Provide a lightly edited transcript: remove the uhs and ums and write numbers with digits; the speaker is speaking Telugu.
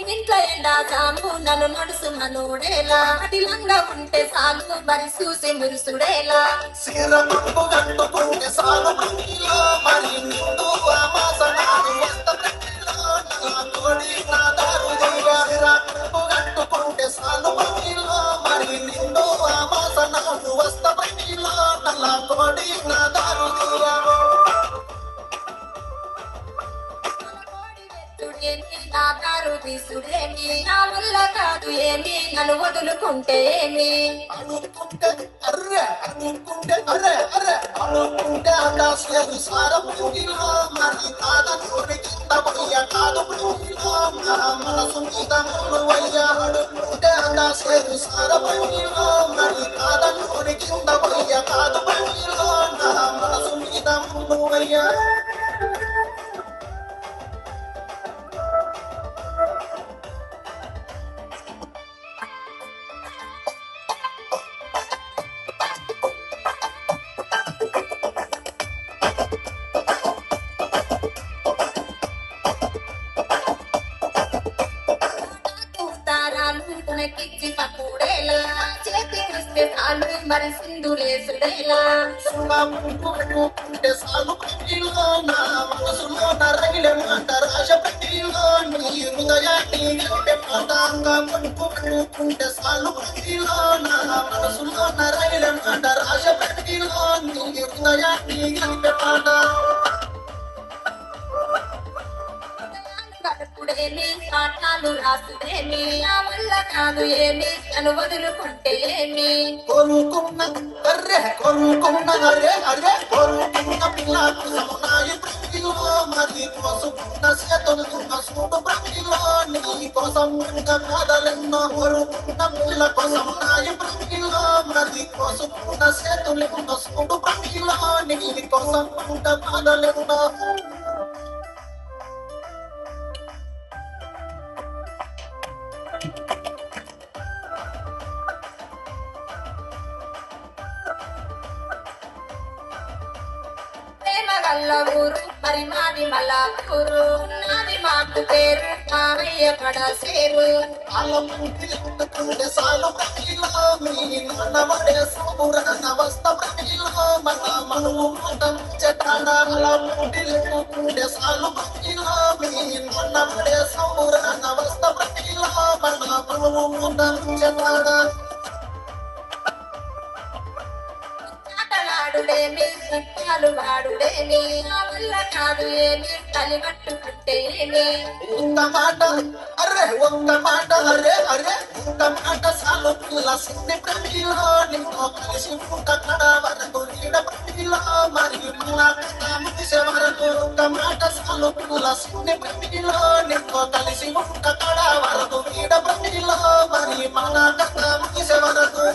ఇంట్లో ఎండా జాము నన్ను నడుసు మనోడేలా అటిలంగా ఉంటే సాగు మరి చూసి మురుసుడేలా సీర పప్పు కట్టుకుంటే సాగు ప్రతిలో మరి నిండు ఆమాసనాలు వస్త ప్రతిలో నా తోడి నా దారు సీర పప్పు కట్టుకుంటే సాగు ప్రతిలో మరి నిండు ఆమాసనాలు వస్త ప్రతిలో నా తోడి నా దారు నా దారు తీసుడేమి నా వల్ల కాదు ఏమి నన్ను వదులుకుంటే ఏమి అనుకుంటే అర్రే అనుకుంటే అరే అరే అనుకుంటే అదాస్లేదు సార పురుగిలో మరి కాదని కింద పోయ్య కాదు పురుగిలో నా మనసు మీద మునువయ్య అనుకుంటే అదాస్లేదు సార పురుగిలో మరి కాదని కింద పోయ్య కాదు పురుగిలో నా మనసు మీద మునువయ్య తనకిచ్చి పప్పుడేలా చేతి ఇస్తే చాలు మరి సింధులేసుడేలా సుంటే సాలు ప్రతిలో నా మనసులో నరగిలే మాట రాజ ప్రతిలో నీ హృదయాన్ని గంటే పాటాంగా పట్టుకుంటే సాలు ప్రతిలో నా మనసులో నరగిలే మాట రాజ ప్రతిలో నీ హృదయాన్ని గంటే పాట కడుపుడేమి పాఠాలు రాసుడేమి నా వల్ల కాదు ఏమి నన్ను వదులుకుంటే ఏమి కోరుకున్న అరే అరే కోరుకున్న పిల్లకు సమునాయి ప్రతిలో మరి కోసుకున్న చేతులుకున్న సూడు ప్రతిలో నీ కోసం కాదలెన్నో కోరుకున్న పిల్లకు సమునాయి ప్రతిలో మరి కోసుకున్న చేతులుకున్న సూడు ప్రతిలో నీ కోసం కాదలెన్నో గల్ల ఊరు మరి మాది మల్లాపూరు నాది మాకు పేరు మామయ్య పడ సేరు అలముంటే సాలు ప్రతిలో మీ నడవడే సౌరణ వస్త ప్రతిలో మన మనము మతం చెట్టాలముంటే సాలు ప్రతిలో మీ నడవడే సౌరణ వస్త ప్రతిలో మన మనము మతం చెట్టాడ ఆటలాడుడేమి సత్యాలు వాడుడేమి నా వల్ల కాదు ఏమి తలి పట్టుకుంటే ఏమి ఒక్క మాట అరే అరే ఒక్క మాట సాలు పిల్ల సిన్ని ప్రతిలో నీతో కలిసి పుట్ట కడ వరకు నీడ ప్రతిలో మరి ముగిసే వరకు ఒక్క మాట సాలు పిల్ల సిన్ని ప్రతిలో నీతో కలిసి పుట్ట కడ వరకు నీడ ప్రతిలో మరి మన కథ ముగిసే వరకు